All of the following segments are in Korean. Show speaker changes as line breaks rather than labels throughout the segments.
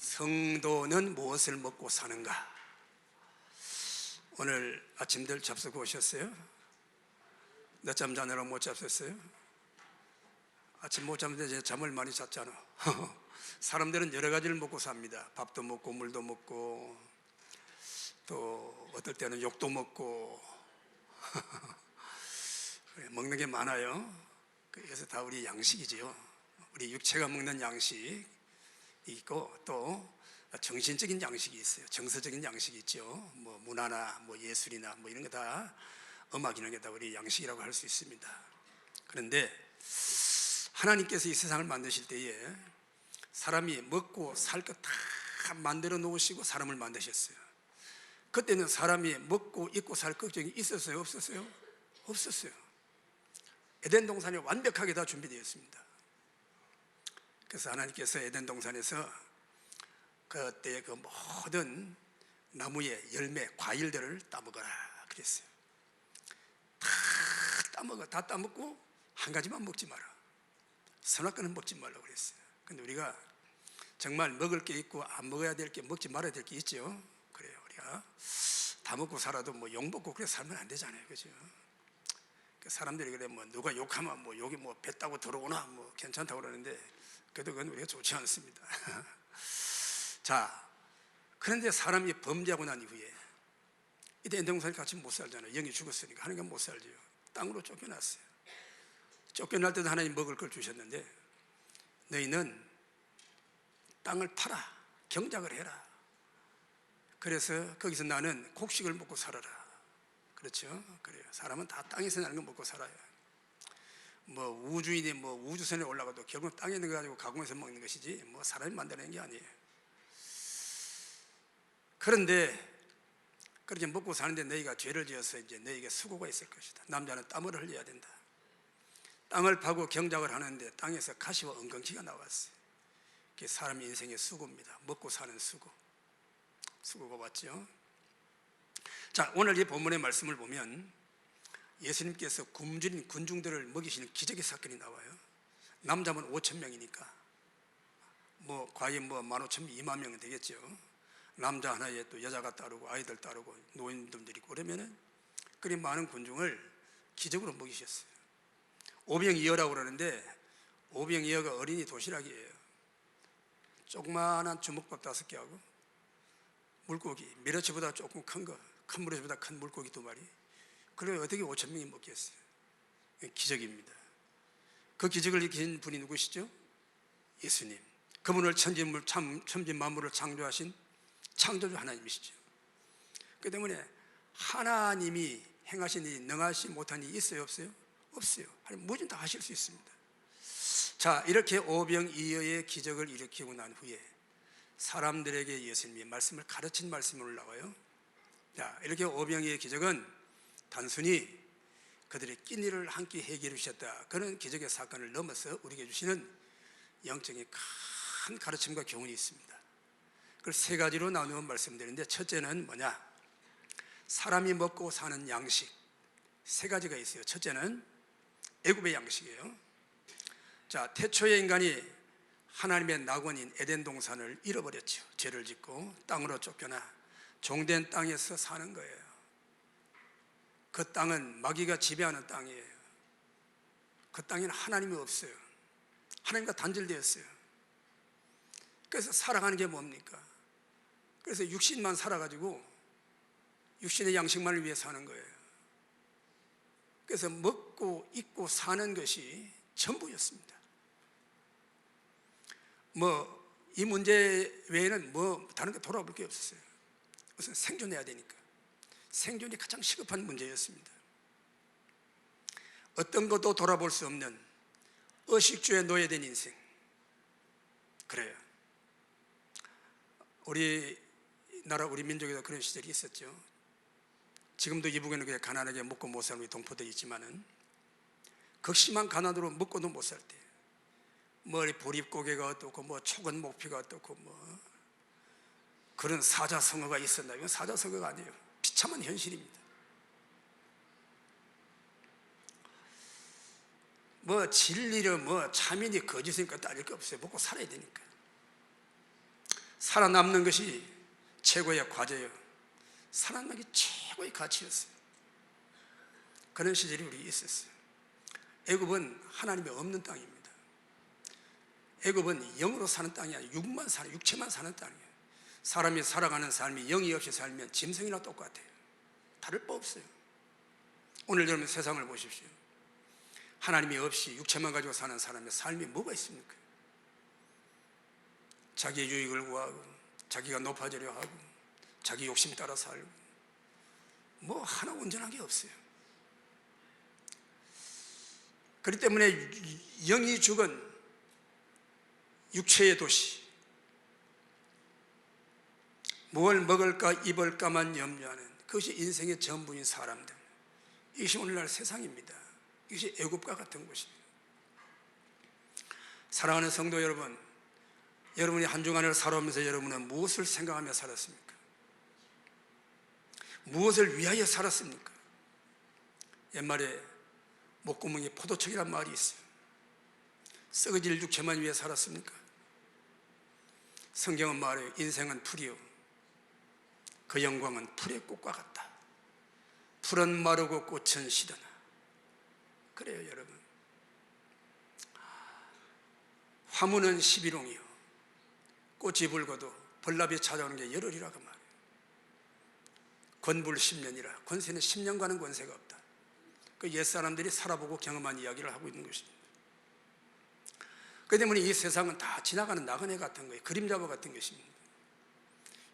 성도는 무엇을 먹고 사는가? 오늘 아침들 잡수고 오셨어요? 늦잠 자느라 못 잡섰어요? 아침 못 자는데 잠을 많이 잤잖아. 사람들은 여러 가지를 먹고 삽니다. 밥도 먹고 물도 먹고 또 어떨 때는 욕도 먹고 먹는 게 많아요. 그래서 다 우리 양식이지요. 우리 육체가 먹는 양식이 있고 또 정신적인 양식이 있어요. 정서적인 양식이 있죠. 뭐 문화나 뭐 예술이나 뭐 이런 거 다, 음악 이런 게 다 우리 양식이라고 할 수 있습니다. 그런데 하나님께서 이 세상을 만드실 때에 사람이 먹고 살 것 다 만들어 놓으시고 사람을 만드셨어요. 그때는 사람이 먹고 입고 살 걱정이 있었어요? 없었어요? 없었어요. 에덴 동산이 완벽하게 다 준비되었습니다. 그래서 하나님께서 에덴 동산에서 그때 그 모든 나무의 열매, 과일들을 따먹어라 그랬어요. 다 따먹어, 다 따먹고 한 가지만 먹지 마라. 선악과는 먹지 말라고 그랬어요. 근데 우리가 정말 먹을 게 있고 안 먹어야 될 게, 먹지 말아야 될 게 있죠. 그래요. 우리가 다 먹고 살아도 뭐 욕 먹고 그래 살면 안 되잖아요. 그죠? 사람들이 그래 뭐 누가 욕하면 뭐 여기 뭐 배 따고 들어오나 뭐 괜찮다고 그러는데 그래도 그건 우리가 좋지 않습니다. 자, 그런데 사람이 범죄하고 난 이후에 이때 에덴 동산에 같이 못 살잖아요. 영이 죽었으니까 하나님과 못 살죠. 땅으로 쫓겨났어요. 쫓겨날 때도 하나님 먹을 걸 주셨는데 너희는 땅을 팔아 경작을 해라. 그래서 거기서 나는 곡식을 먹고 살아라. 그렇죠? 그래요. 사람은 다 땅에서 나는 거 먹고 살아요. 뭐 우주인이 뭐 우주선에 올라가도 결국 땅에 있는 거 가지고 가공해서 먹는 것이지 뭐 사람이 만드는 게 아니에요. 그런데 그렇게 먹고 사는데 너희가 죄를 지어서 이제 너희에게 수고가 있을 것이다. 남자는 땀을 흘려야 된다. 땅을 파고 경작을 하는데 땅에서 가시와 엉겅퀴가 나왔어요. 그게 사람 인생의 수고입니다. 먹고 사는 수고. 수고가 왔죠. 자, 오늘 이 본문의 말씀을 보면 예수님께서 굶주린 군중들을 먹이시는 기적의 사건이 나와요. 남자면 5,000명이니까 뭐 과연 뭐 15,000명, 2만 명은 되겠죠. 남자 하나에 또 여자가 따르고 아이들 따르고 노인들이 있고 그러면은 그리 많은 군중을 기적으로 먹이셨어요. 오병이어라고 그러는데 오병이어가 어린이 도시락이에요. 조그마한 주먹밥 5개하고 물고기, 메러치보다 조금 큰 거, 큰 메러치보다 큰 물고기 2마리. 그래 어떻게 5,000명이 먹겠어요? 기적입니다. 그 기적을 일으킨 분이 누구시죠? 예수님. 그분을 천지 만물을 창조하신 창조주 하나님이시죠. 그 때문에 하나님이 행하신 일이 능하시 못한 일이 있어요? 없어요? 없어요. 하나님 뭐든 다 하실 수 있습니다. 자, 이렇게 오병이어의 기적을 일으키고 난 후에 사람들에게 예수님이 말씀을 가르친 말씀으로 나와요. 자, 이렇게 오병이어의 기적은 단순히 그들의 끼니를 한 끼 해결해 주셨다, 그런 기적의 사건을 넘어서 우리에게 주시는 영적인 큰 가르침과 교훈이 있습니다. 그걸 3가지로 나누어 말씀드리는데, 첫째는 뭐냐? 사람이 먹고 사는 양식 3가지가 있어요. 첫째는 애굽의 양식이에요. 자, 태초의 인간이 하나님의 낙원인 에덴 동산을 잃어버렸죠. 죄를 짓고 땅으로 쫓겨나 종된 땅에서 사는 거예요. 그 땅은 마귀가 지배하는 땅이에요. 그 땅에는 하나님이 없어요. 하나님과 단절되었어요. 그래서 살아가는 게 뭡니까? 그래서 육신만 살아가지고 육신의 양식만을 위해 사는 거예요. 그래서 먹고 입고 사는 것이 전부였습니다. 뭐 이 문제 외에는 뭐 다른 거 돌아볼 게 없었어요. 우선 생존해야 되니까. 생존이 가장 시급한 문제였습니다. 어떤 것도 돌아볼 수 없는 의식주에 노예된 인생. 그래요. 우리나라 우리 민족에도 그런 시절이 있었죠. 지금도 이북에는 그냥 가난하게 먹고 못 사는 우리 동포들이 있지만은 극심한 가난으로 먹고도 못 살 때, 머리 보릿고개가 어떻고 뭐 촉은 목피가 어떻고 뭐 그런 사자성어가 있었나? 이건 사자성어가 아니에요. 비참한 현실입니다. 뭐 진리를 뭐 참인이 거짓이니까 따질 게 없어요. 먹고 살아야 되니까. 살아남는 것이 최고의 과제요, 살아남는 게 최고의 가치였어요. 그런 시절이 우리 있었어요. 애굽은 하나님이 없는 땅입니다. 애굽은 영으로 사는 땅이 아니라 육체만 사는 땅이에요. 사람이 살아가는 삶이 영이 없이 살면 짐승이나 똑같아요. 다를 바 없어요. 오늘 여러분 세상을 보십시오. 하나님이 없이 육체만 가지고 사는 사람의 삶이 뭐가 있습니까? 자기의 유익을 구하고 자기가 높아지려 하고 자기 욕심 따라 살고 뭐 하나 온전한 게 없어요. 그렇기 때문에 영이 죽은 육체의 도시, 뭘 먹을까 입을까만 염려하는 그것이 인생의 전부인 사람들, 이것이 오늘날 세상입니다. 이것이 애굽과 같은 곳입니다. 사랑하는 성도 여러분, 여러분이 한 주간을 살아오면서 여러분은 무엇을 생각하며 살았습니까? 무엇을 위하여 살았습니까? 옛말에 목구멍에 포도청이란 말이 있어요. 썩어질 육체만 위해 살았습니까? 성경은 말해요. 인생은 풀이요, 그 영광은 풀의 꽃과 같다. 풀은 마르고 꽃은 시드나. 그래요 여러분. 화무는 11홍이요, 꽃이 불고도 벌나비 찾아오는 게 열흘이라고 말해요. 권불 10년이라, 권세는 10년간은 권세가 없다. 그 옛사람들이 살아보고 경험한 이야기를 하고 있는 것입니다. 그 때문에 이 세상은 다 지나가는 나그네 같은 거예요. 그림자와 같은 것입니다.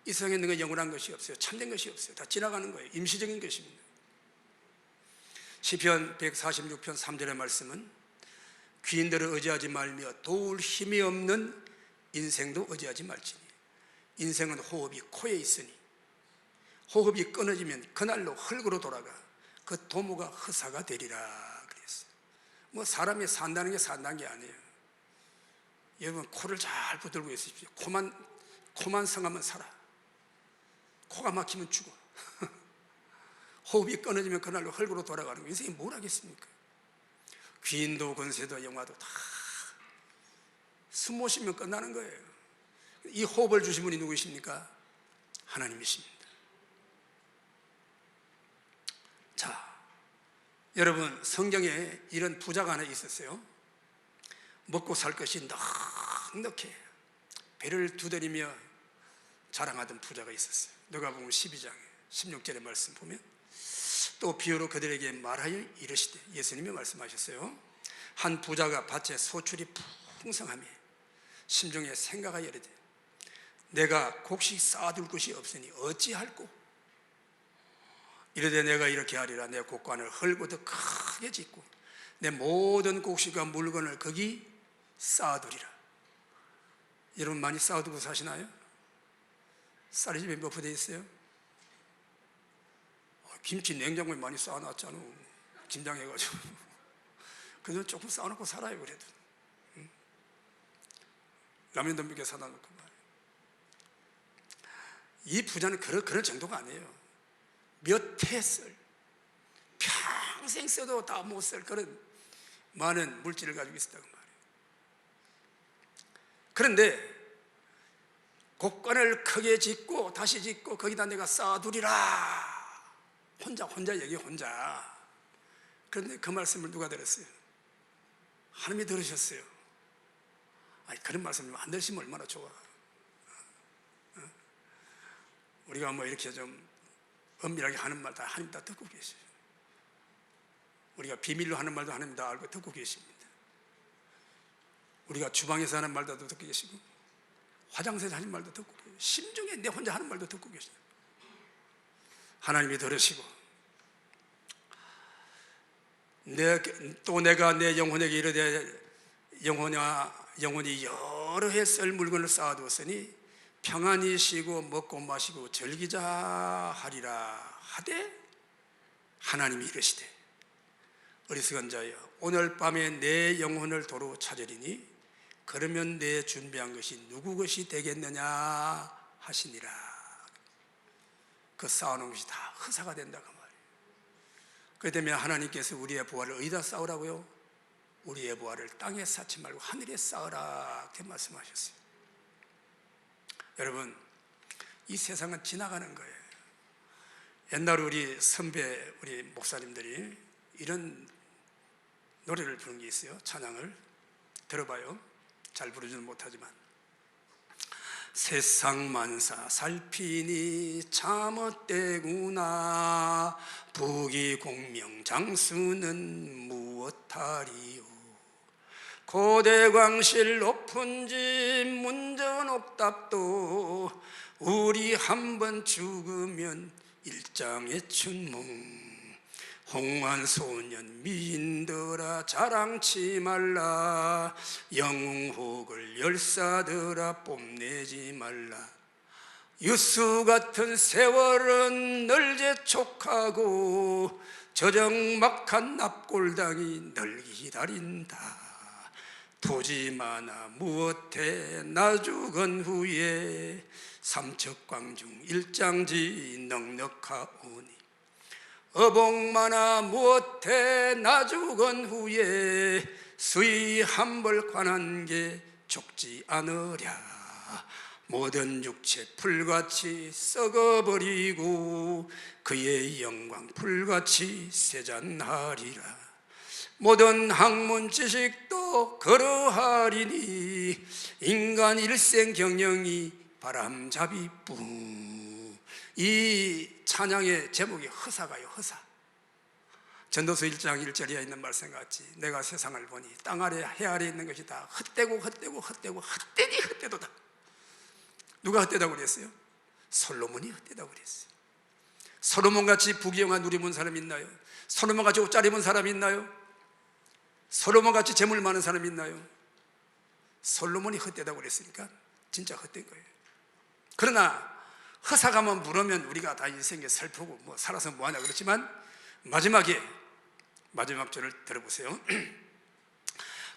이 세상에 있는 건 영원한 것이 없어요. 참된 것이 없어요. 다 지나가는 거예요. 임시적인 것입니다. 시편 146편 3절의 말씀은 귀인들을 의지하지 말며 도울 힘이 없는 인생도 의지하지 말지니 인생은 호흡이 코에 있으니 호흡이 끊어지면 그날로 흙으로 돌아가 그 도무가 허사가 되리라 그랬어요. 뭐 사람이 산다는 게 아니에요. 여러분 코를 잘 붙들고 있으십시오. 코만 성하면 살아. 코가 막히면 죽어. 호흡이 끊어지면 그날로 흙으로 돌아가는 거예요. 인생이 뭘 하겠습니까? 귀인도 권세도 영화도 다 숨 못 쉬면 끝나는 거예요. 이 호흡을 주신 분이 누구이십니까? 하나님이십니다. 자, 여러분 성경에 이런 부자가 하나 있었어요. 먹고 살 것이 넉넉해 배를 두드리며 자랑하던 부자가 있었어요. 누가복음 12장 16절의 말씀 보면 또 비유로 그들에게 말하여 이르시되, 예수님이 말씀하셨어요. 한 부자가 밭에 소출이 풍성하며 심중에 생각하여 이르되 내가 곡식 쌓아둘 곳이 없으니 어찌할꼬? 이르되 내가 이렇게 하리라. 내 곡관을 헐고도 크게 짓고 내 모든 곡식과 물건을 거기 쌓아두리라. 여러분 많이 쌓아두고 사시나요? 쌀이 집에 몇 포 돼 있어요? 김치 냉장고에 많이 쌓아놨잖아. 김장해가지고. 그래서 조금 쌓아놓고 살아요. 그래도 라면도 몇 개 사다 놓고 말이에요. 이 부자는 그런 정도가 아니에요. 몇 해 쓸, 평생 써도 다 못 쓸 그런 많은 물질을 가지고 있었다고 말이에요. 그런데 곡관을 크게 짓고 다시 짓고 거기다 내가 쌓아두리라. 혼자 얘기 혼자. 그런데 그 말씀을 누가 들었어요? 하나님이 들으셨어요. 아니, 그런 말씀을 안 들으시면 얼마나 좋아. 우리가 뭐 이렇게 좀 엄밀하게 하는 말 다 하나님 다 듣고 계셔요. 우리가 비밀로 하는 말도 하나님 다 알고 듣고 계십니다. 우리가 주방에서 하는 말도 듣고 계시고 화장실에서 하는 말도 듣고 계시고 심중에 내 혼자 하는 말도 듣고 계시고 하나님이 들으시고 또 내가 내 영혼에게 이르되 영혼이 여러 해 쓸 물건을 쌓아두었으니 평안히 쉬고 먹고 마시고 즐기자 하리라 하되 하나님이 이르시되 어리석은 자여 오늘 밤에 내 영혼을 도로 찾으리니 그러면 내 준비한 것이 누구 것이 되겠느냐 하시니라. 그 쌓아놓은 것이 다 허사가 된다고 말이에요. 그렇기 때문에 하나님께서 우리의 부활을 어디다 쌓으라고요? 우리의 부활을 땅에 쌓지 말고 하늘에 쌓으라 이렇게 말씀하셨어요. 여러분, 이 세상은 지나가는 거예요. 옛날 우리 선배, 우리 목사님들이 이런 노래를 부른 게 있어요. 찬양을 들어봐요. 잘 부르지는 못하지만, 세상 만사 살피니 참헛되구나. 부귀공명 장수는 무엇하리요. 고대광실 높은 집 문전옥답도 우리 한번 죽으면 일장의 춘몽. 홍환소년 미인들아 자랑치 말라. 영웅혹을 열사들아 뽐내지 말라. 유수 같은 세월은 널 재촉하고 저정막한 납골당이 널 기다린다. 토지 많아 무엇해 나 죽은 후에 삼척광중 일장지 넉넉하오니. 어복 많아 무엇해 나 죽은 후에 수의 한벌 관한 게 죽지 않으랴. 모든 육체 풀같이 썩어버리고 그의 영광 풀같이 세잔하리라. 모든 학문 지식도 그러하리니 인간 일생 경영이 바람잡이뿐. 이 찬양의 제목이 허사가요. 허사. 전도서 1장 1절에 있는 말씀 같이 내가 세상을 보니 땅 아래 해 아래 있는 것이 다 헛되고 헛되고 헛되고 헛되니 헛되도다. 누가 헛되다고 그랬어요? 솔로몬이 헛되다고 그랬어요. 솔로몬같이 부귀영화 누리본 사람 있나요? 솔로몬같이 옷 잘 입은 사람 있나요? 솔로몬같이 재물 많은 사람 있나요? 솔로몬이 헛되다고 그랬으니까 진짜 헛된 거예요. 그러나 허사가만 물으면 우리가 다 인생에 슬프고 뭐 살아서 뭐하냐 그렇지만 마지막 절을 들어보세요.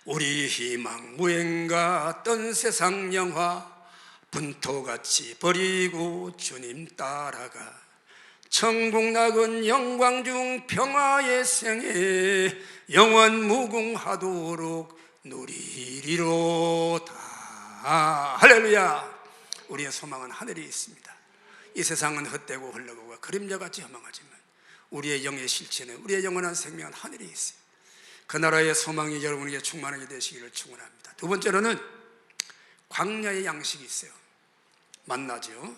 우리 희망 무행가 떤 세상 영화 분토같이 버리고 주님 따라가. 천국 낙은 영광 중 평화의 생에 영원 무궁하도록 누리리로다. 할렐루야. 우리의 소망은 하늘에 있습니다. 이 세상은 헛되고 흘러가고 그림자같이 허망하지만 우리의 영의 실체는, 우리의 영원한 생명은 하늘에 있어요. 그 나라의 소망이 여러분에게 충만하게 되시기를 축원합니다. 두 번째로는 광야의 양식이 있어요. 만나죠.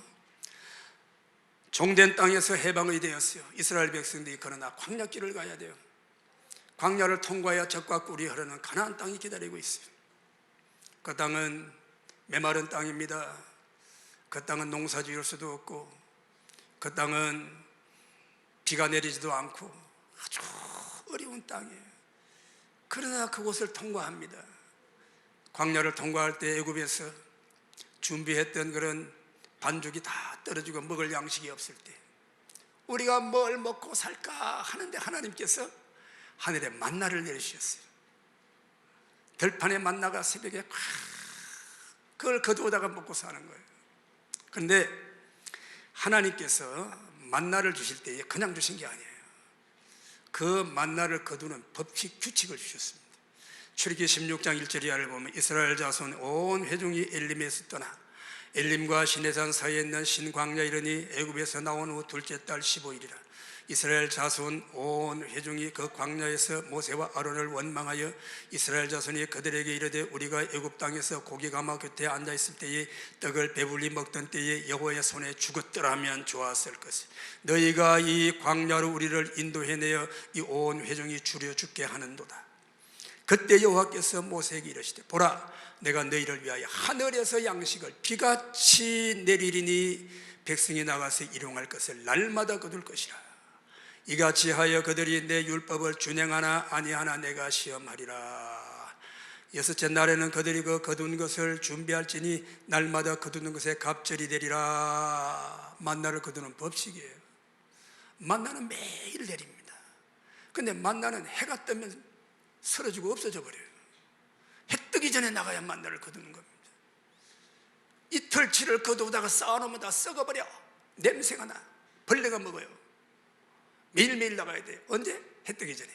종된 땅에서 해방이 되었어요. 이스라엘 백성들이 그러나 광야길을 가야 돼요. 광야를 통과해야 젖과 꿀이 흐르는 가나안 땅이 기다리고 있어요. 그 땅은 메마른 땅입니다. 그 땅은 농사 지을 수도 없고 그 땅은 비가 내리지도 않고 아주 어려운 땅이에요. 그러나 그곳을 통과합니다. 광야를 통과할 때 애굽에서 준비했던 그런 반죽이 다 떨어지고 먹을 양식이 없을 때 우리가 뭘 먹고 살까 하는데 하나님께서 하늘에 만나를 내리셨어요. 들판에 만나가 새벽에 콱 그걸 거두어다가 먹고 사는 거예요. 그런데 하나님께서 만나를 주실 때에 그냥 주신 게 아니에요. 그 만나를 거두는 법칙 규칙을 주셨습니다. 출애굽기 16장 1절 이하를 보면 이스라엘 자손 온 회중이 엘림에서 떠나 엘림과 시내산 사이에 있는 신광야 이르니 애굽에서 나온 후 둘째 달 15일이라 이스라엘 자손 온 회중이 그 광야에서 모세와 아론을 원망하여 이스라엘 자손이 그들에게 이르되 우리가 애굽 땅에서 고기 가마 곁에 앉아 있을 때에 떡을 배불리 먹던 때에 여호와의 손에 죽었더라면 좋았을 것을. 너희가 이 광야로 우리를 인도해내어 이 온 회중이 줄여 죽게 하는도다. 그때 여호와께서 모세에게 이르시되 보라 내가 너희를 위하여 하늘에서 양식을 비같이 내리리니 백성이 나가서 일용할 것을 날마다 거둘 것이라. 이같이 하여 그들이 내 율법을 준행하나 아니하나 내가 시험하리라. 여섯째 날에는 그들이 그 거둔 것을 준비할지니 날마다 거두는 것에 갑절이 되리라. 만나를 거두는 법칙이에요. 만나는 매일 내립니다. 근데 만나는 해가 뜨면 쓰러지고 없어져 버려요. 해 뜨기 전에 나가야 만나를 거두는 겁니다. 이틀치를 거두다가 쌓아놓으면 다 썩어버려. 냄새가 나. 벌레가 먹어요. 매일매일 나가야 돼요. 언제? 해 뜨기 전에.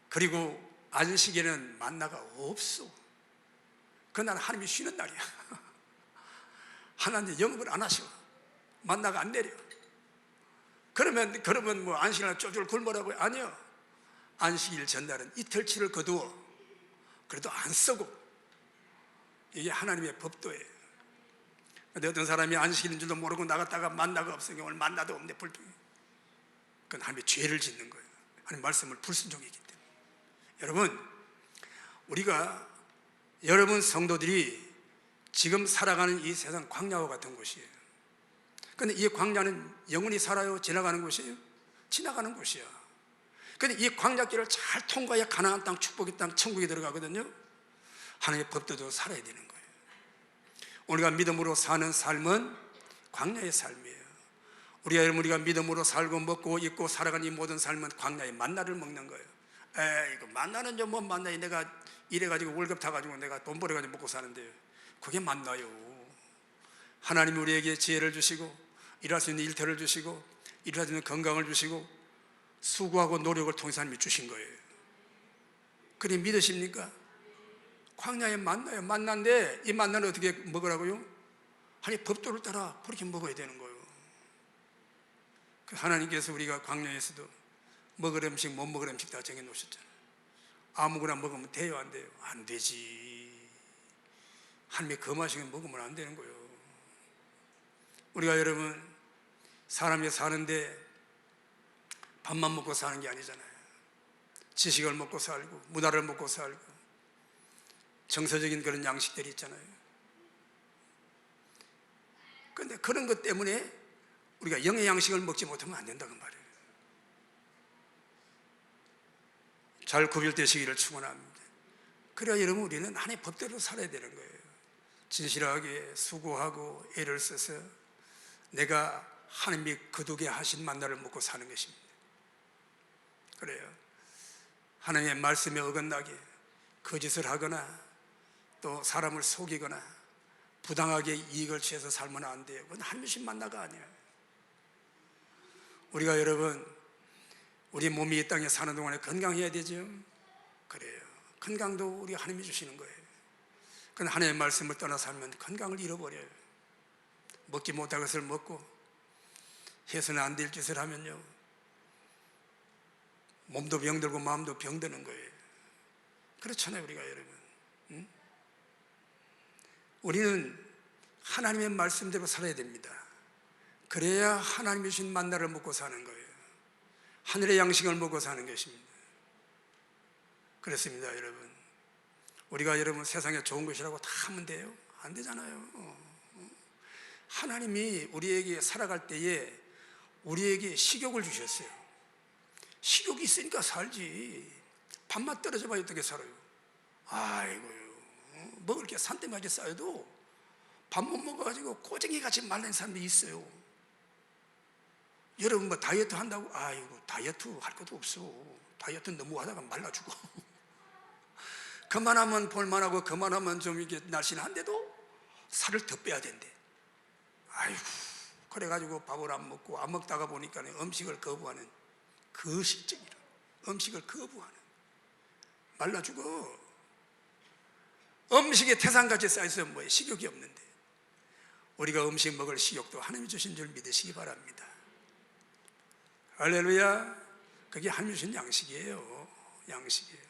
그리고 안식에는 만나가 없어. 그날 하나님이 쉬는 날이야. 하나님 영업을 안 하셔. 만나가 안 내려. 그러면 뭐 안식일날 쪼줄 굶으라고요? 아니요. 안식일 전날은 이틀치를 거두어 그래도 안 쓰고, 이게 하나님의 법도예요. 근데 어떤 사람이 안식일인 줄도 모르고 나갔다가 만나가 없으니까 오늘 만나도 없네, 불평이. 그건 하나님의 죄를 짓는 거예요. 하나님 말씀을 불순종이기 때문에. 여러분, 우리가, 여러분 성도들이 지금 살아가는 이 세상 광야와 같은 곳이에요. 근데 이 광야는 영원히 살아요? 지나가는 곳이에요? 지나가는 곳이야. 근데 이 광야길을 잘 통과해야 가나안 땅, 축복의 땅, 천국에 들어가거든요. 하나님의 법도도 살아야 되는 거예요. 우리가 믿음으로 사는 삶은 광야의 삶이에요. 우리가 믿음으로 살고 먹고 입고 살아가는 이 모든 삶은 광야의 만나를 먹는 거예요. 이거 만나는 좀 뭐 만나요. 내가 일해가지고 월급 타가지고 내가 돈 벌어가지고 먹고 사는데요. 그게 만나요. 하나님이 우리에게 지혜를 주시고 일할 수 있는 일터를 주시고 일할 수 있는 건강을 주시고 수고하고 노력을 통해서 하나님이 주신 거예요. 그래 믿으십니까? 광야에 만나요. 만난데 이 만나는 어떻게 먹으라고요? 하나님 법도를 따라 그렇게 먹어야 되는 거예요. 하나님께서 우리가 광야에서도 먹을 음식 못 먹을 음식 다 정해놓으셨잖아요. 아무거나 먹으면 돼요? 안 돼요? 안 되지. 하나님의 거마식을 먹으면 안 되는 거예요. 우리가 여러분 사람이 사는데 밥만 먹고 사는 게 아니잖아요. 지식을 먹고 살고 문화를 먹고 살고 정서적인 그런 양식들이 있잖아요. 그런데 그런 것 때문에 우리가 영의 양식을 먹지 못하면 안 된다고 말이에요. 잘 구별되시기를 축원합니다. 그래야 여러분 우리는 하나님의 법대로 살아야 되는 거예요. 진실하게 수고하고 애를 써서 내가 하나님이 거두게 하신 만나를 먹고 사는 것입니다. 그래요. 하나님의 말씀에 어긋나게 거짓을 하거나 또 사람을 속이거나 부당하게 이익을 취해서 살면 안 돼요. 그건 하나님의 만나가 아니에요. 우리가 여러분 우리 몸이 이 땅에 사는 동안에 건강해야 되죠. 그래요. 건강도 우리 하나님이 주시는 거예요. 그런데 하나님의 말씀을 떠나 살면 건강을 잃어버려요. 먹지 못할 것을 먹고 해서는 안 될 짓을 하면요 몸도 병들고 마음도 병드는 거예요. 그렇잖아요. 우리가 여러분 응? 우리는 하나님의 말씀대로 살아야 됩니다. 그래야 하나님이 주신 만나를 먹고 사는 거예요. 하늘의 양식을 먹고 사는 것입니다. 그렇습니다. 여러분 우리가 여러분 세상에 좋은 것이라고 다 하면 돼요? 안 되잖아요. 하나님이 우리에게 살아갈 때에 우리에게 식욕을 주셨어요. 식욕이 있으니까 살지. 밥만 떨어져 봐야 어떻게 살아요? 아이고요. 먹을 게 산더미같이 쌓여도 밥 못 먹어가지고 꼬쟁이같이 말린 사람들이 있어요. 여러분 뭐 다이어트 한다고? 아이고 다이어트 할 것도 없어. 다이어트 너무 하다가 말라 죽어. 그만하면 볼만하고 그만하면 좀 이게 날씬한데도 살을 더 빼야 된대. 아이고 그래가지고 밥을 안 먹고 안 먹다가 보니까 음식을 거부하는 거식증이라. 음식을 거부하는 말라 죽어. 음식에 태산같이 쌓여서 뭐에 식욕이 없는데 우리가 음식 먹을 식욕도 하나님이 주신 줄 믿으시기 바랍니다. 할렐루야. 그게 하나님이 주신 양식이에요. 양식이에요.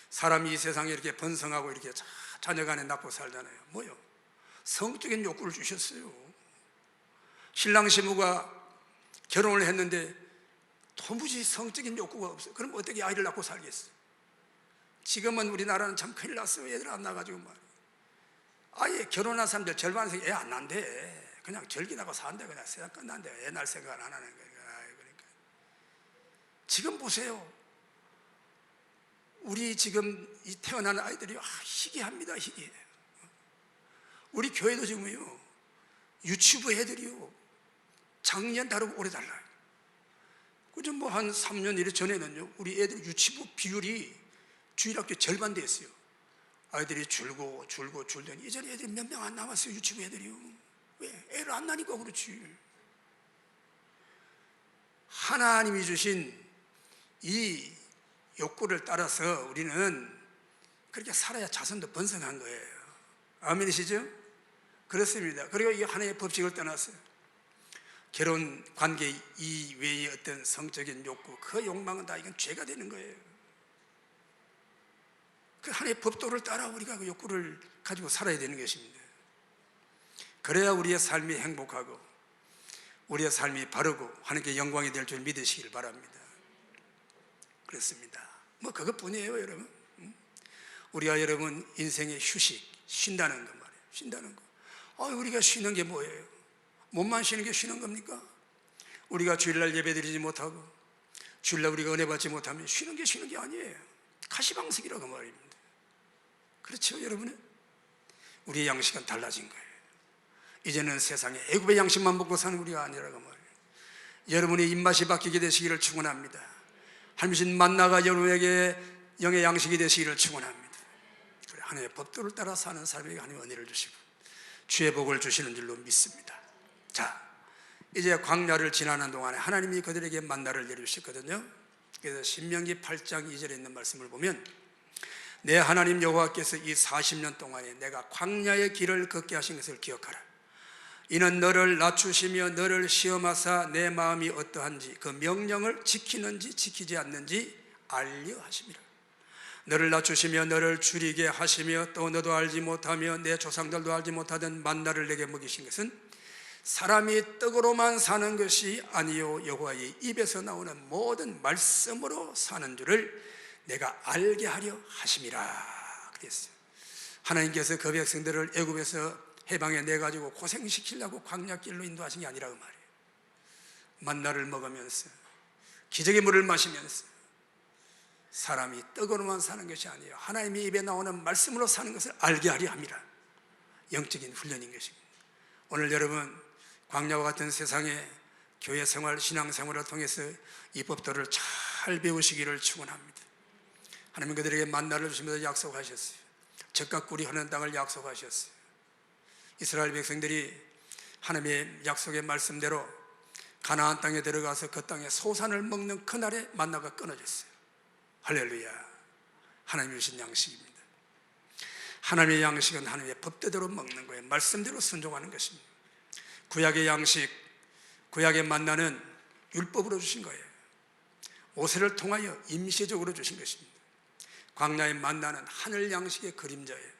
사람이 이 세상에 이렇게 번성하고 이렇게 자녀간에 낳고 살잖아요. 뭐요? 성적인 욕구를 주셨어요. 신랑 신부가 결혼을 했는데 도무지 성적인 욕구가 없어요. 그럼 어떻게 아이를 낳고 살겠어요? 지금은 우리나라는 참 큰일 났어요. 애들 안 낳아가지고 말이에요. 아예 결혼한 사람들 절반은 애 안 낳는데 그냥 절기나고 산대. 그냥 세상 끝난대. 애 낳을 생각 안 하는 거예요. 그러니까 지금 보세요. 우리 지금 이 태어난 아이들이 희귀합니다. 희귀해요. 우리 교회도 지금요 유치부 애들이요 작년 다르고 올해 달라요. 그죠? 뭐 한 3년 이래 전에는요 우리 애들 유치부 비율이 주일학교 절반 됐어요. 아이들이 줄더니 이전에 애들이 몇 명 안 남았어요. 유치부 애들이요. 왜? 애를 안 낳으니까 그렇지. 하나님이 주신 이 욕구를 따라서 우리는 그렇게 살아야 자손도 번성한 거예요. 아멘이시죠? 그렇습니다. 그리고 이 하나의 법칙을 떠나서 결혼 관계 이외의 어떤 성적인 욕구, 그 욕망은 다 이건 죄가 되는 거예요. 그 하나의 법도를 따라 우리가 그 욕구를 가지고 살아야 되는 것입니다. 그래야 우리의 삶이 행복하고 우리의 삶이 바르고 하나님께 영광이 될 줄 믿으시길 바랍니다. 그렇습니다. 뭐 그것뿐이에요, 여러분. 우리가 여러분 인생의 휴식, 쉰다는 거 말이에요. 쉰다는 거. 우리가 쉬는 게 뭐예요? 몸만 쉬는 게 쉬는 겁니까? 우리가 주일날 예배드리지 못하고 주일날 우리가 은혜 받지 못하면 쉬는 게 아니에요. 가시방석이라고 말입니다. 그렇죠, 여러분? 우리의 양식은 달라진 거예요. 이제는 세상에 애굽의 양식만 먹고 사는 우리가 아니라고 말이에요. 여러분의 입맛이 바뀌게 되시기를 축원합니다. 하나님 만나가 여러분에게 영의 양식이 되시기를 축원합니다. 그래, 하나님의 법도를 따라 사는 사람에게 하나님 은혜를 주시고 주의 복을 주시는 줄로 믿습니다. 자, 이제 광야를 지나는 동안에 하나님이 그들에게 만나를 내려주셨거든요. 그래서 신명기 8장 2절에 있는 말씀을 보면 내 하나님 여호와께서 이 40년 동안에 내가 광야의 길을 걷게 하신 것을 기억하라. 이는 너를 낮추시며 너를 시험하사 내 마음이 어떠한지 그 명령을 지키는지 지키지 않는지 알려 하심이라. 너를 낮추시며 너를 줄이게 하시며 또 너도 알지 못하며 내 조상들도 알지 못하던 만나를 내게 먹이신 것은 사람이 떡으로만 사는 것이 아니요 여호와의 입에서 나오는 모든 말씀으로 사는 줄을 내가 알게 하려 하심이라 그랬어요. 하나님께서 그 백성들을 애굽에서 해방에 내가지고 고생시키려고 광야길로 인도하신 게 아니라고 말이에요. 만나를 먹으면서 기적의 물을 마시면서 사람이 떡으로만 사는 것이 아니에요, 하나님의 입에 나오는 말씀으로 사는 것을 알게 하려 함이라. 영적인 훈련인 것입니다. 오늘 여러분 광야와 같은 세상에 교회 생활, 신앙 생활을 통해서 이 법도를 잘 배우시기를 축원합니다. 하나님 그들에게 만나를 주시면서 약속하셨어요. 젖과 꿀이 흐르는 땅을 약속하셨어요. 이스라엘 백성들이 하나님의 약속의 말씀대로 가나안 땅에 들어가서 그 땅에 소산을 먹는 그날에 만나가 끊어졌어요. 할렐루야. 하나님이 주신 양식입니다. 하나님의 양식은 하나님의 법대로 먹는 거예요. 말씀대로 순종하는 것입니다. 구약의 양식, 구약의 만나는 율법으로 주신 거예요. 모세를 통하여 임시적으로 주신 것입니다. 광야의 만나는 하늘 양식의 그림자예요.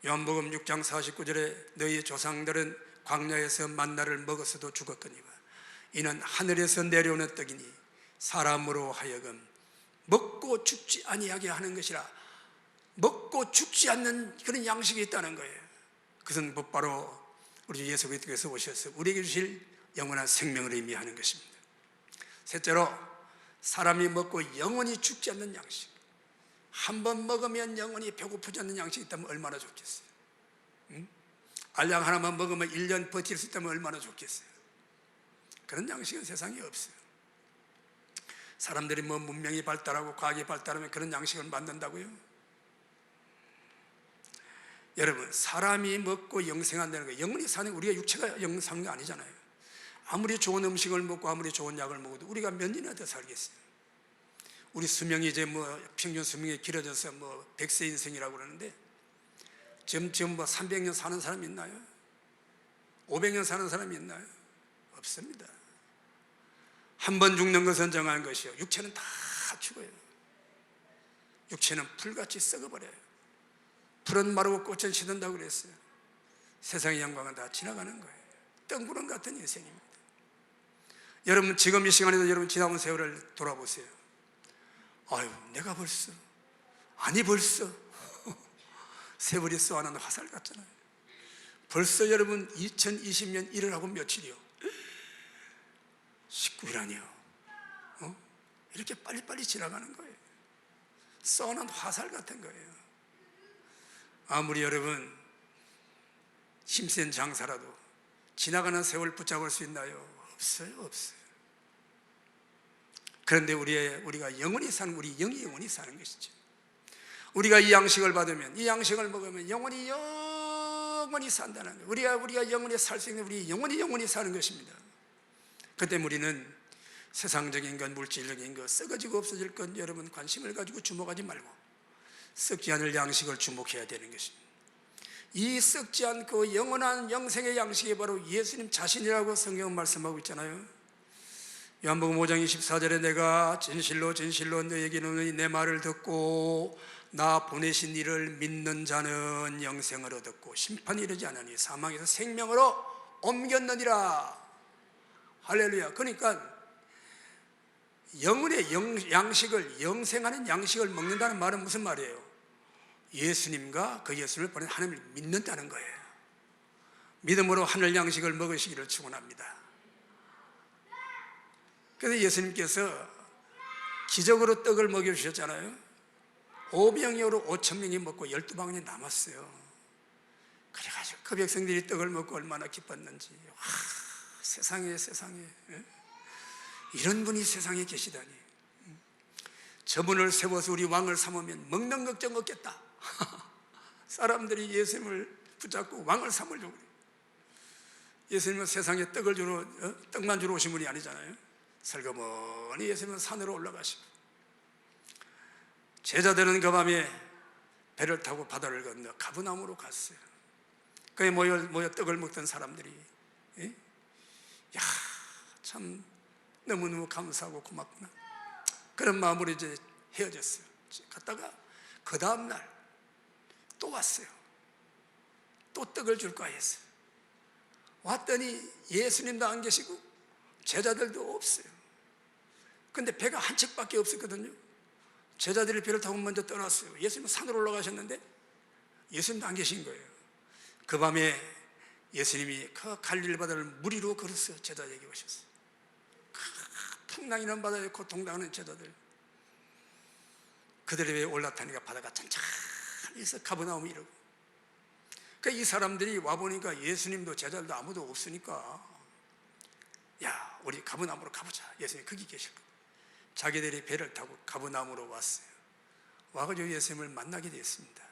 요한복음 6장 49절에 너희 조상들은 광야에서 만나를 먹었어도 죽었거니와 이는 하늘에서 내려오는 떡이니 사람으로 하여금 먹고 죽지 아니하게 하는 것이라. 먹고 죽지 않는 그런 양식이 있다는 거예요. 그것은 곧바로 우리 예수 그리스도께서 오셔서 우리에게 주실 영원한 생명을 의미하는 것입니다. 셋째로 사람이 먹고 영원히 죽지 않는 양식. 한 번 먹으면 영원히 배고프지 않는 양식이 있다면 얼마나 좋겠어요. 알약 하나만 먹으면 1년 버틸 수 있다면 얼마나 좋겠어요. 그런 양식은 세상에 없어요. 사람들이 뭐 문명이 발달하고 과학이 발달하면 그런 양식을 만든다고요? 여러분, 사람이 먹고 영생한다는 거, 영원히 사는, 우리가 육체가 영원히 사는 게 아니잖아요. 아무리 좋은 음식을 먹고 아무리 좋은 약을 먹어도 우리가 몇 년이나 더 살겠어요. 우리 수명이 이제 뭐 평균 수명이 길어져서 뭐 100세 인생이라고 그러는데 지금 뭐 300년 사는 사람이 있나요? 500년 사는 사람이 있나요? 없습니다. 한 번 죽는 것은 정한 것이요, 육체는 다 죽어요. 육체는 풀같이 썩어버려요. 풀은 마르고 꽃은 시든다고 그랬어요. 세상의 영광은 다 지나가는 거예요. 뜬구름 같은 인생입니다. 여러분 지금 이 시간에도 여러분 지나온 세월을 돌아보세요. 아유, 내가 벌써, 아니 벌써 세월이 쏘아난 화살 같잖아요. 벌써 여러분 2020년 1월하고 며칠이요? 19일아니요. 이렇게 빨리빨리 지나가는 거예요. 쏘아난 화살 같은 거예요. 아무리 여러분 힘센 장사라도 지나가는 세월 붙잡을 수 있나요? 없어요, 없어요. 그런데 우리가 영원히 사는, 우리 영이 영원히 사는 것이죠. 우리가 이 양식을 받으면, 이 양식을 먹으면 영원히 산다는 거예요. 우리가 영원히 살 수 있는, 우리 영원히 사는 것입니다. 그때 우리는 세상적인 것, 물질적인 것, 썩어지고 없어질 것 여러분 관심을 가지고 주목하지 말고 썩지 않을 양식을 주목해야 되는 것입니다. 이 썩지 않고 영원한 영생의 양식이 바로 예수님 자신이라고 성경은 말씀하고 있잖아요. 요한복음 5장 24절에 내가 진실로 진실로 너에게 이르노니 내 말을 듣고 나 보내신 이를 믿는 자는 영생을 얻었고 심판이 이르지 않으니 사망에서 생명으로 옮겼느니라. 할렐루야. 그러니까 영혼의 양식을, 영생하는 양식을 먹는다는 말은 무슨 말이에요? 예수님과 그 예수님을 보낸 하나님을 믿는다는 거예요. 믿음으로 하늘 양식을 먹으시기를 축원합니다. 그래서 예수님께서 기적으로 떡을 먹여주셨잖아요. 5병이어로 5,000명이 먹고 12방울이 남았어요. 그래가지고 그 백성들이 떡을 먹고 얼마나 기뻤는지. 와, 세상에 이런 분이 세상에 계시다니. 저분을 세워서 우리 왕을 삼으면 먹는 걱정 없겠다. 사람들이 예수님을 붙잡고 왕을 삼으려고 그래요. 예수님은 세상에 떡만 주러 오신 분이 아니잖아요. 설거머니 예수님은 산으로 올라가시고 제자들은 그 밤에 배를 타고 바다를 건너 가브나움으로 갔어요. 거기에 모여 떡을 먹던 사람들이 야, 참 너무너무 감사하고 고맙구나, 그런 마음으로 이제 헤어졌어요. 갔다가 그 다음날 또 왔어요. 또 떡을 줄까 했어요. 왔더니 예수님도 안 계시고 제자들도 없어요. 근데 배가 한 척밖에 없었거든요. 제자들이 배를 타고 먼저 떠났어요. 예수님은 산으로 올라가셨는데 예수님도 안 계신 거예요. 그 밤에 예수님이 그 갈릴리 바다를 물 위로 걸었어요. 제자에게 오셨어요. 풍랑이라는 바다에 고통당하는 제자들, 그들의 배에 올라타니까 바다가 천천히 해서 가버나움이 이러고, 그러니까 이 사람들이 와보니까 예수님도 제자들도 아무도 없으니까 야, 우리 가버나움으로 가보자. 예수님이 거기 계실 거예요. 자기들이 배를 타고 가버나움으로 왔어요. 와가지고 예수님을 만나게 되었습니다.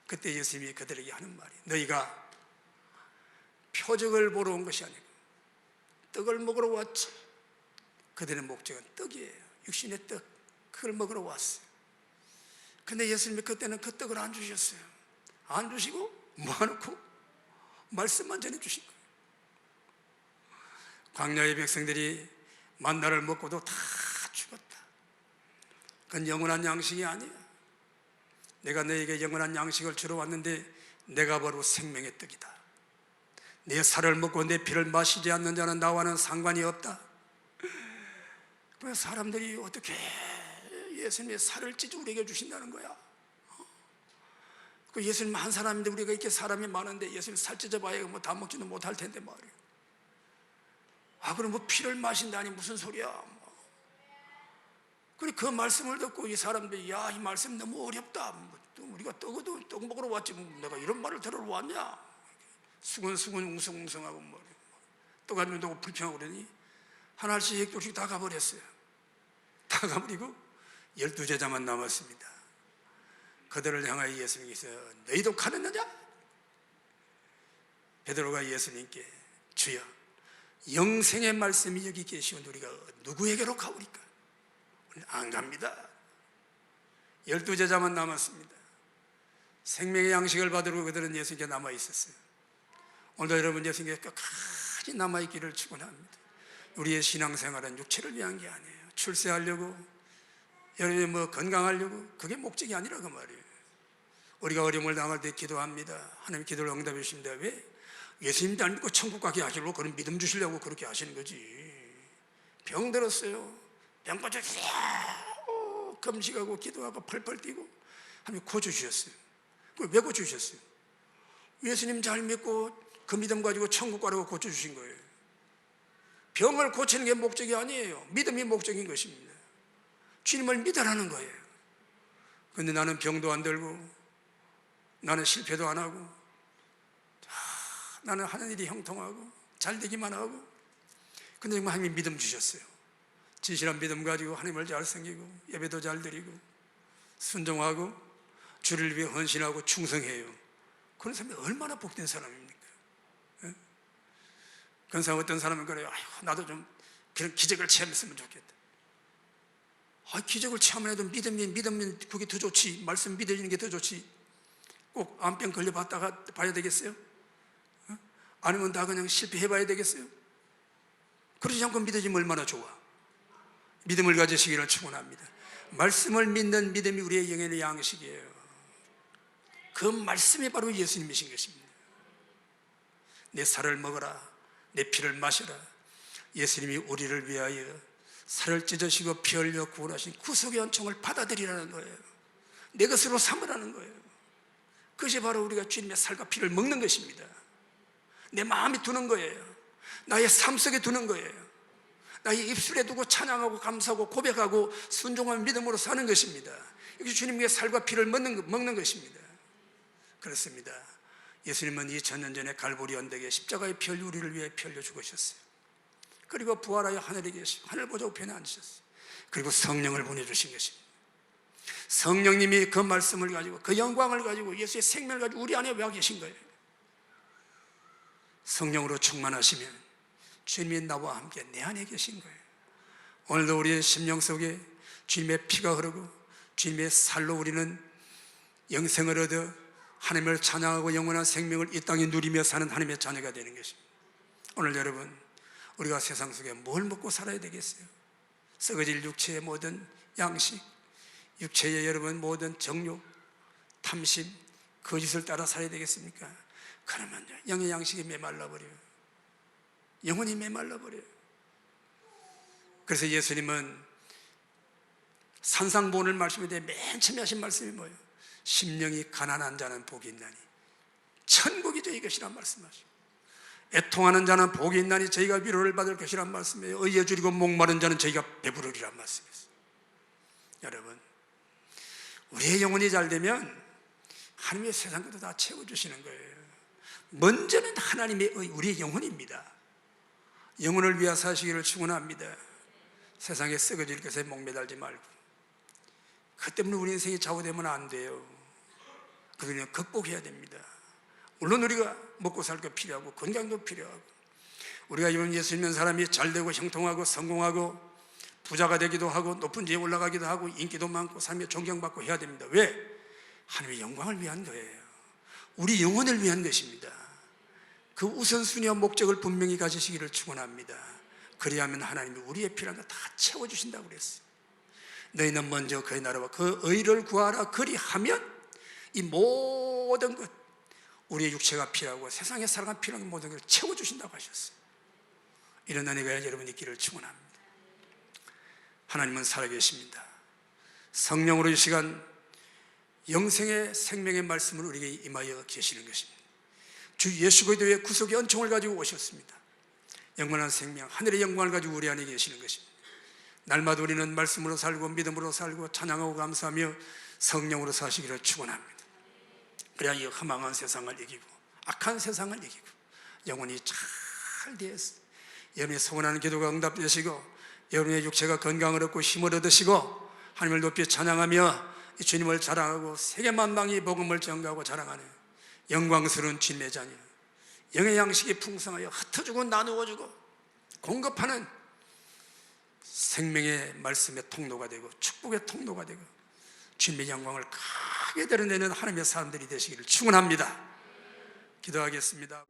그때 예수님이 그들에게 하는 말이, 너희가 표적을 보러 온 것이 아니고 떡을 먹으러 왔지. 그들의 목적은 떡이에요. 육신의 떡, 그걸 먹으러 왔어요. 근데 예수님이 그때는 그 떡을 안 주셨어요. 안 주시고 모아놓고 말씀만 전해주신 거예요. 광야의 백성들이 만나를 먹고도 다 죽었다. 그건 영원한 양식이 아니야. 내가 너에게 영원한 양식을 주러 왔는데 내가 바로 생명의 떡이다. 내 살을 먹고 내 피를 마시지 않는 자는 나와는 상관이 없다. 그래서 사람들이 어떻게 예수님의 살을 찢어 우리에게 주신다는 거야? 그 예수님 한 사람인데 우리가 이렇게 사람이 많은데 예수님 살 찢어봐야 뭐 다 먹지도 못할 텐데 말이야. 그럼 뭐 피를 마신다니 무슨 소리야? 그래, 그 말씀을 듣고 이 사람들이 야, 이 말씀 너무 어렵다. 우리가 떡 먹으러 왔지 내가 이런 말을 들으러 왔냐? 수근수근 웅성웅성하고 말이야. 떡 안 준다고 불평하고 그러니 하나씩 조씩 다 가버렸어요. 다 가버리고 12제자만 남았습니다. 그들을 향하여 예수님께서 너희도 가느냐? 베드로가 예수님께 주여, 영생의 말씀이 여기 계시온데 우리가 누구에게로 가오리까? 안 갑니다. 12제자만 남았습니다. 생명의 양식을 받으러 그들은 예수님께 남아 있었어요. 오늘도 여러분 예수님께 끝까지 남아있기를 축원합니다. 우리의 신앙생활은 육체를 위한 게 아니에요. 출세하려고, 여러분이 뭐 건강하려고, 그게 목적이 아니라 그 말이에요. 우리가 어려움을 당할 때 기도합니다. 하나님 기도를 응답해 주십니다. 왜? 예수님도 안 믿고 천국 가게 하시려고 그런 믿음 주시려고 그렇게 하시는 거지. 병 들었어요. 병 빠졌어요. 금식하고 기도하고 펄펄 뛰고 하나님 고쳐주셨어요. 왜 고쳐주셨어요? 예수님 잘 믿고 그 믿음 가지고 천국 가라고 고쳐주신 거예요. 병을 고치는 게 목적이 아니에요. 믿음이 목적인 것입니다. 주님을 믿으라는 거예요. 그런데 나는 병도 안 들고 나는 실패도 안 하고 나는 하는 일이 형통하고 잘 되기만 하고, 근데 하나님이 믿음 주셨어요. 진실한 믿음 가지고 하나님을 잘 섬기고 예배도 잘 드리고 순종하고 주를 위해 헌신하고 충성해요. 그런 사람이 얼마나 복된 사람입니까? 그런 사람, 어떤 사람은 그래요. 나도 좀 그런 기적을 체험했으면 좋겠다. 기적을 체험해도 믿으면 그게 더 좋지. 말씀 믿어지는 게 더 좋지. 꼭 암병 걸려봤다가 봐야 되겠어요? 아니면 다 그냥 실패해봐야 되겠어요? 그러지 않고 믿어지면 얼마나 좋아. 믿음을 가지시기를 축원합니다. 말씀을 믿는 믿음이 우리의 영혼의 양식이에요. 그 말씀이 바로 예수님이신 것입니다. 내 살을 먹어라, 내 피를 마셔라. 예수님이 우리를 위하여 살을 찢으시고 피 흘려 구원하신 구속의恩총을 받아들이라는 거예요. 내 것으로 삼으라는 거예요. 그것이 바로 우리가 주님의 살과 피를 먹는 것입니다. 내 마음이 두는 거예요. 나의 삶 속에 두는 거예요. 나의 입술에 두고 찬양하고 감사하고 고백하고 순종한 믿음으로 사는 것입니다. 이것이 주님의 살과 피를 먹는 것입니다. 그렇습니다. 예수님은 2000년 전에 갈보리 언덕에 십자가의 피 흘려 우리를 위해 피 흘려 죽으셨어요. 그리고 부활하여 하늘에 계시고 하늘 보좌 우편에 앉으셨어요. 그리고 성령을 보내주신 것입니다. 성령님이 그 말씀을 가지고 그 영광을 가지고 예수의 생명을 가지고 우리 안에 와 계신 거예요. 성령으로 충만하시면 주님이 나와 함께 내 안에 계신 거예요. 오늘도 우리의 심령 속에 주님의 피가 흐르고 주님의 살로 우리는 영생을 얻어 하나님을 찬양하고 영원한 생명을 이 땅에 누리며 사는 하나님의 자녀가 되는 것입니다. 오늘 여러분, 우리가 세상 속에 뭘 먹고 살아야 되겠어요? 썩어질 육체의 모든 양식, 육체의 여러분 모든 정욕, 탐심, 거짓을 따라 살아야 되겠습니까? 그러면 영의 양식이 메말라버려요. 영혼이 메말라버려요. 그래서 예수님은 산상보훈을 말씀에 대해 맨 처음에 하신 말씀이 뭐예요? 심령이 가난한 자는 복이 있나니 천국이 저희 것이란 말씀하시고, 애통하는 자는 복이 있나니 저희가 위로를 받을 것이란 말씀이에요. 의에 줄이고 목마른 자는 저희가 배부르리란 말씀이었어요. 여러분, 우리의 영혼이 잘 되면 하나님의 세상 것도 다 채워주시는 거예요. 먼저는 하나님의 우리의 영혼입니다. 영혼을 위하여 사시기를 축원합니다. 세상에 썩어질 것에 목매달지 말고, 그 때문에 우리 인생이 좌우되면 안 돼요. 그러면 극복해야 됩니다. 물론 우리가 먹고 살 거 필요하고 건강도 필요하고, 우리가 이번 예수 믿는 사람이 잘되고 형통하고 성공하고 부자가 되기도 하고 높은 지에 올라가기도 하고 인기도 많고 삶에 존경받고 해야 됩니다. 왜? 하나님의 영광을 위한 거예요. 우리 영혼을 위한 것입니다. 그 우선순위와 목적을 분명히 가지시기를 축원합니다. 그리하면 하나님이 우리의 필요한 거 다 채워주신다고 그랬어요. 너희는 먼저 그의 나라와 그 의를 구하라. 그리하면 이 모든 것, 우리의 육체가 필요하고 세상에 살아가는 필요한 모든 걸 채워주신다고 하셨어요. 이런 은혜가 여러분 있기를 축원합니다. 하나님은 살아계십니다. 성령으로 이 시간 영생의 생명의 말씀을 우리에게 임하여 계시는 것입니다. 주 예수 그리스도의 구속의恩총을 가지고 오셨습니다. 영원한 생명, 하늘의 영광을 가지고 우리 안에 계시는 것입니다. 날마다 우리는 말씀으로 살고 믿음으로 살고 찬양하고 감사하며 성령으로 사시기를 축원합니다. 그래야 이 허망한 세상을 이기고 악한 세상을 이기고 영혼이 잘 되어서 여러분의 소원하는 기도가 응답되시고 여러분의 육체가 건강을 얻고 힘을 얻으시고 하나님을 높이 찬양하며 이 주님을 자랑하고 세계 만방이 복음을 전가하고 자랑하는 영광스러운 주님의 자녀, 영의 양식이 풍성하여 흩어주고 나누어주고 공급하는 생명의 말씀의 통로가 되고 축복의 통로가 되고 주님의 영광을 크게 드러내는 하나님의 사람들이 되시기를 축원합니다. 기도하겠습니다.